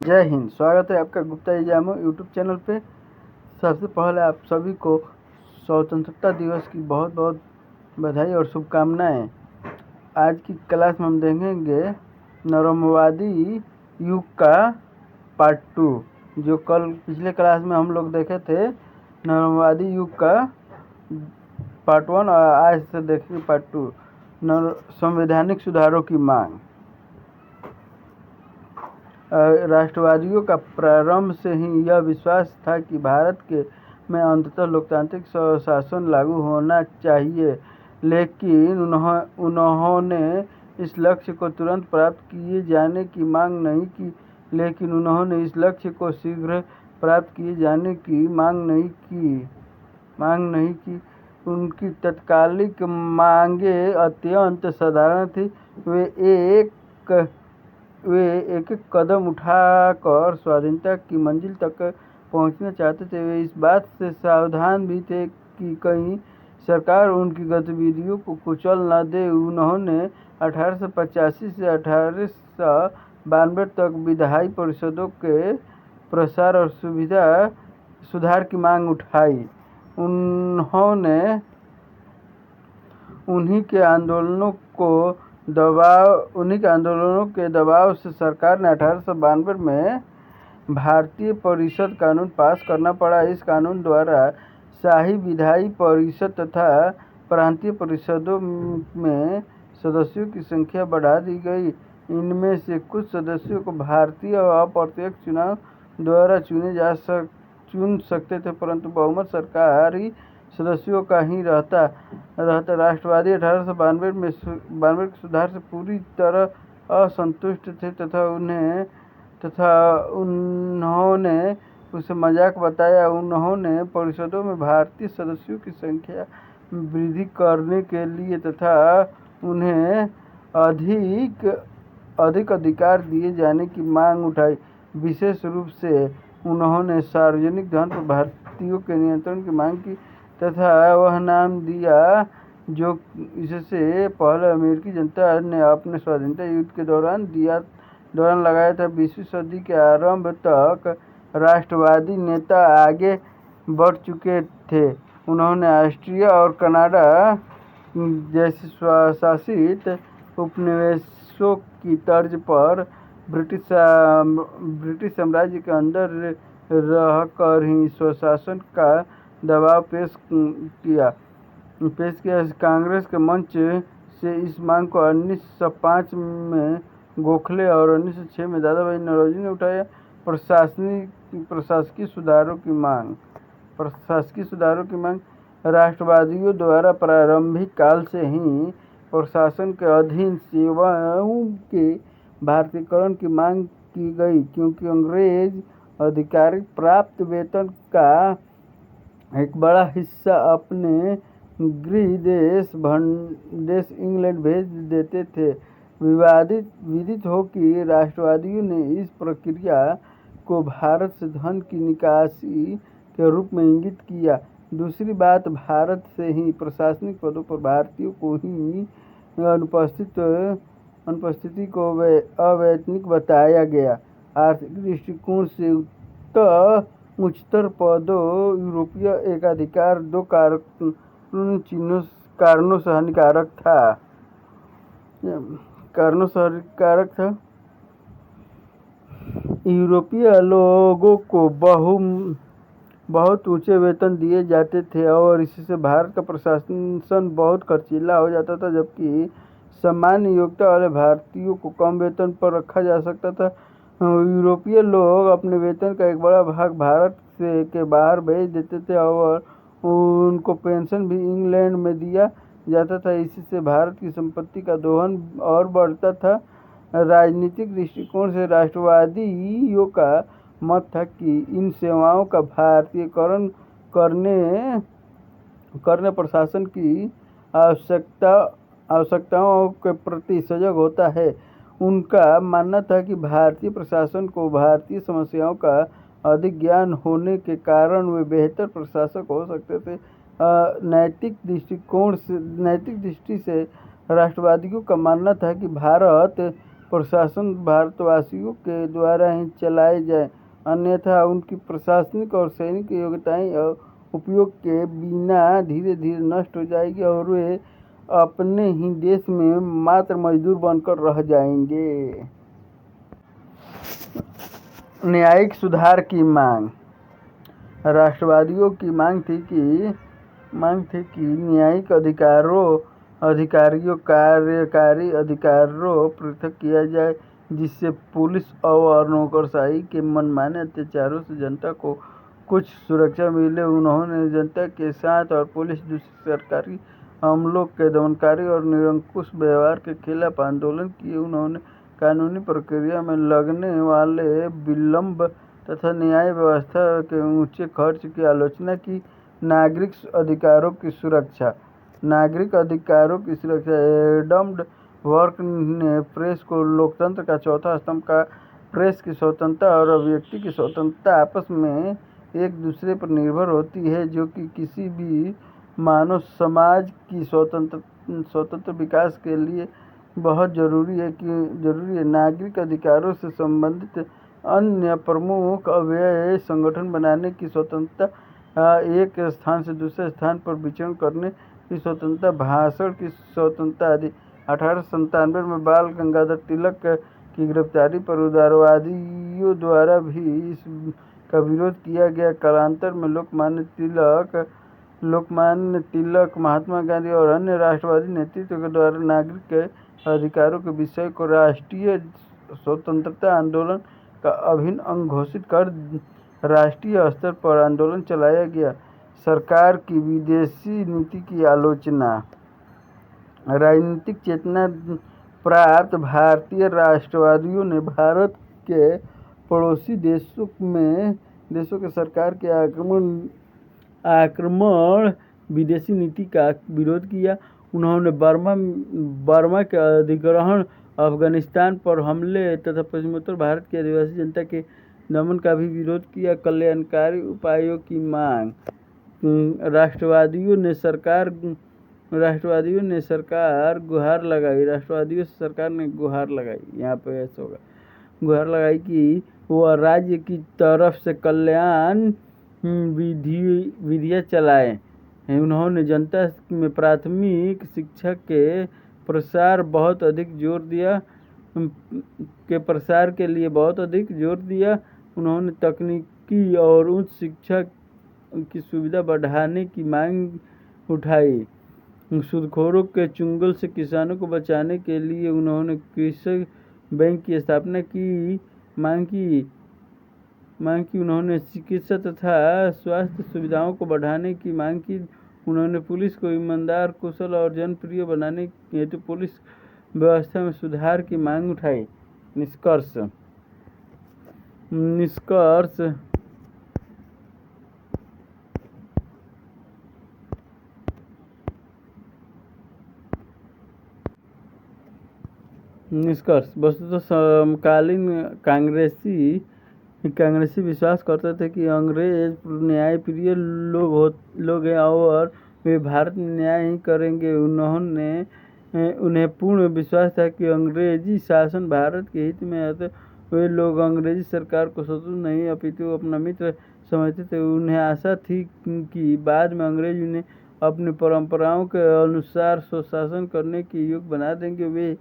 जय हिंद। स्वागत है आपका गुप्ता एग्जामो यूट्यूब चैनल पे। सबसे पहले आप सभी को स्वतंत्रता दिवस की बहुत बहुत बधाई और शुभकामनाएं। आज की क्लास में हम देखेंगे नरमवादी युग का पार्ट 2, जो कल पिछले क्लास में हम लोग देखे थे नरमवादी युग का पार्ट 1 और आज से देखेंगे पार्ट 2, संवैधानिक सुधारों की मांग। राष्ट्रवादियों का प्रारंभ से ही यह विश्वास था कि भारत में अंततः लोकतांत्रिक शासन लागू होना चाहिए, लेकिन उन्होंने इस लक्ष्य को तुरंत प्राप्त किए जाने की मांग नहीं की। उन्होंने इस लक्ष्य को शीघ्र प्राप्त किए जाने की मांग नहीं की। उनकी तत्कालिक मांगें अत्यंत साधारण थी। वे एक एक कदम उठाकर स्वाधीनता की मंजिल तक पहुंचना चाहते थे। वे इस बात से सावधान भी थे कि कहीं सरकार उनकी गतिविधियों को कुचल न दे। उन्होंने 1885 से 1892 तक विधायी परिषदों के प्रसार और सुधार की मांग उठाई। उन्हीं के आंदोलनों के दबाव से सरकार ने 1892 में भारतीय परिषद कानून पास करना पड़ा। इस कानून द्वारा शाही विधायी परिषद तथा प्रांतीय परिषदों में सदस्यों की संख्या बढ़ा दी गई। इनमें से कुछ सदस्यों को भारतीय अप्रत्यक्ष चुनाव द्वारा चुन सकते थे, परंतु बहुमत सरकारी सदस्यों का ही रहता। राष्ट्रवादी 1892 के सुधार से पूरी तरह असंतुष्ट थे तथा उन्होंने उसे मजाक बताया। उन्होंने परिषदों में भारतीय सदस्यों की संख्या वृद्धि करने के लिए तथा उन्हें अधिक अधिकार दिए जाने की मांग उठाई। विशेष रूप से उन्होंने सार्वजनिक धन पर भारतीयों के नियंत्रण की मांग की तथा वह नाम दिया जो इससे पहले अमेरिकी जनता ने अपने स्वाधीनता युद्ध के दौरान लगाया था। 20वीं सदी के आरंभ तक राष्ट्रवादी नेता आगे बढ़ चुके थे। उन्होंने ऑस्ट्रिया और कनाडा जैसे स्वशासित उपनिवेशों की तर्ज पर ब्रिटिश साम्राज्य के अंदर रहकर ही स्वशासन का दबाव पेश किया। कांग्रेस के मंच से इस मांग को 1905 में गोखले और 1906 में दादाभाई नौरोजी ने उठाया। प्रशासकीय सुधारों की मांग राष्ट्रवादियों द्वारा प्रारंभिक काल से ही प्रशासन के अधीन सेवाओं के भारतीयकरण की मांग की गई, क्योंकि अंग्रेज अधिकारी प्राप्त वेतन का एक बड़ा हिस्सा अपने गृह देश इंग्लैंड भेज देते थे। विदित हो कि राष्ट्रवादियों ने इस प्रक्रिया को भारत से धन की निकासी के रूप में इंगित किया। दूसरी बात, भारत से ही प्रशासनिक पदों पर भारतीयों को ही अनुपस्थिति को अवैतनिक बताया गया। आर्थिक दृष्टिकोण से उच्चतर पदों यूरोपीय एकाधिकार 2 कारणों से हानिकारक था। यूरोपीय लोगों को बहुत ऊंचे वेतन दिए जाते थे और इससे भारत का प्रशासन बहुत खर्चीला हो जाता था, जबकि सामान्य योग्यता वाले भारतीयों को कम वेतन पर रखा जा सकता था। यूरोपीय लोग अपने वेतन का एक बड़ा भाग भारत के बाहर भेज देते थे और उनको पेंशन भी इंग्लैंड में दिया जाता था। इससे भारत की संपत्ति का दोहन और बढ़ता था। राजनीतिक दृष्टिकोण से राष्ट्रवादियों का मत था कि इन सेवाओं का भारतीयकरण करने प्रशासन की आवश्यकताओं के प्रति सजग होता है। उनका मानना था कि भारतीय प्रशासन को भारतीय समस्याओं का अधिक ज्ञान होने के कारण वे बेहतर प्रशासक हो सकते थे। नैतिक दृष्टि से राष्ट्रवादियों का मानना था कि भारत प्रशासन भारतवासियों के द्वारा ही चलाए जाए, अन्यथा उनकी प्रशासनिक और सैनिक योग्यताएं उपयोग के बिना धीरे धीरे नष्ट हो जाएगी और वे अपने ही देश में मात्र मजदूर बनकर रह जाएंगे। न्यायिक सुधार की मांग। राष्ट्रवादियों की मांग थी कि न्यायिक अधिकारियों कार्यकारी अधिकारों पृथक किया जाए, जिससे पुलिस और नौकरशाही के मनमाने अत्याचारों से जनता को कुछ सुरक्षा मिले। उन्होंने जनता के साथ और पुलिस दूसरी सरकारी अमलों के दमनकारी और निरंकुश व्यवहार के खिलाफ आंदोलन किए। उन्होंने कानूनी प्रक्रिया में लगने वाले विलंब तथा न्याय व्यवस्था के ऊंचे खर्च की आलोचना की। नागरिक अधिकारों की सुरक्षा। एडम बर्क ने प्रेस को लोकतंत्र का चौथा स्तंभ कहा। प्रेस की स्वतंत्रता और अभिव्यक्ति की स्वतंत्रता आपस में एक दूसरे पर निर्भर होती है, जो कि किसी भी मानव समाज की स्वतंत्र विकास के लिए बहुत जरूरी है। नागरिक अधिकारों से संबंधित अन्य प्रमुख अवयव संगठन बनाने की स्वतंत्रता, एक स्थान से दूसरे स्थान पर विचरण करने की स्वतंत्रता, भाषण की स्वतंत्रता आदि। 1897 में बाल गंगाधर तिलक की गिरफ्तारी पर उदारवादियों द्वारा भी इसका विरोध किया गया। कालांतर में लोकमान्य तिलक, महात्मा गांधी और अन्य राष्ट्रवादी नेतृत्व के द्वारा नागरिक के अधिकारों के विषय को राष्ट्रीय स्वतंत्रता आंदोलन का अभिन्न अंग घोषित कर राष्ट्रीय स्तर पर आंदोलन चलाया गया। सरकार की विदेशी नीति की आलोचना। राजनीतिक चेतना प्राप्त भारतीय राष्ट्रवादियों ने भारत के पड़ोसी देशों के सरकार के आक्रमण विदेशी नीति का विरोध किया। उन्होंने बर्मा के अधिग्रहण, अफगानिस्तान पर हमले तथा पश्चिमोत्तर भारत की आदिवासी जनता के दमन का भी विरोध किया। कल्याणकारी उपायों की मांग। राष्ट्रवादियों से सरकार ने गुहार लगाई कि वह राज्य की तरफ से कल्याण विधियां चलाए। उन्होंने जनता में प्राथमिक शिक्षा के प्रसार के लिए बहुत अधिक जोर दिया। उन्होंने तकनीकी और उच्च शिक्षा की सुविधा बढ़ाने की मांग उठाई। सूदखोरों के चंगुल से किसानों को बचाने के लिए उन्होंने कृषक बैंक की स्थापना की मांग की। उन्होंने चिकित्सा तथा स्वास्थ्य सुविधाओं को बढ़ाने की मांग की। उन्होंने पुलिस को ईमानदार, कुशल और जनप्रिय बनाने हेतु पुलिस व्यवस्था में सुधार की मांग उठाई। निष्कर्ष। वस्तुतः समकालीन कांग्रेसी विश्वास करते थे कि अंग्रेज न्यायप्रिय लोग हैं और वे भारत में न्याय ही करेंगे। उन्हें पूर्ण विश्वास था कि अंग्रेजी शासन भारत के हित में है। वे लोग अंग्रेजी सरकार को शत्रु नहीं अपितु अपना मित्र समझते थे। उन्हें आशा थी कि बाद में अंग्रेज उन्हें अपनी परंपराओं के अनुसार स्वशासन करने के योग्य बना देंगे। वे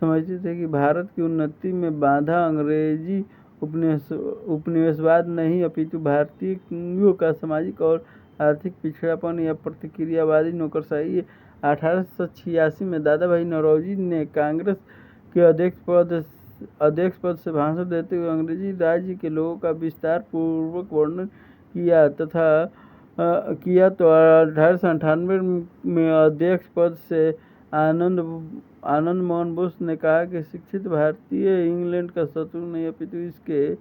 समझते थे कि भारत की उन्नति में बाधा अंग्रेजी उपनिवेशवाद नहीं अपितु भारतीयों का सामाजिक और आर्थिक पिछड़ापन या प्रतिक्रियावादी नौकरशाही है। 1886 में दादा भाई नौरोजी ने कांग्रेस के अध्यक्ष पद से भाषण देते हुए अंग्रेजी राज्य के लोगों का विस्तार पूर्वक वर्णन किया तो 1898 में अध्यक्ष पद से आनंद मोहन बोस ने कहा कि शिक्षित भारतीय इंग्लैंड का शत्रु नहीं अपितु इसके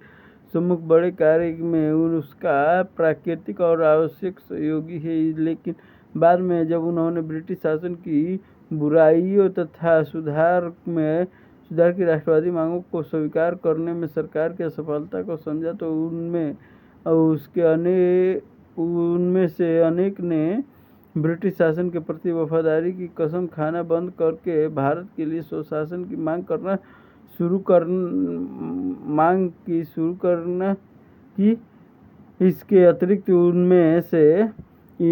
सम्मुख बड़े कार्य में उसका प्राकृतिक और आवश्यक सहयोगी है। लेकिन बाद में जब उन्होंने ब्रिटिश शासन की बुराइयों तथा सुधार की राष्ट्रवादी मांगों को स्वीकार करने में सरकार की असफलता को समझा तो उनमें से अनेक ने ब्रिटिश शासन के प्रति वफादारी की कसम खाना बंद करके भारत के लिए स्वशासन की मांग करना शुरू करना की। इसके अतिरिक्त उनमें से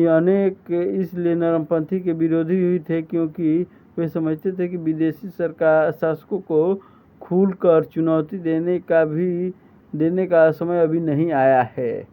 अनेक इसलिए नरमपंथी के विरोधी भी थे क्योंकि वे समझते थे कि विदेशी शासकों को खुलकर चुनौती देने का समय अभी नहीं आया है।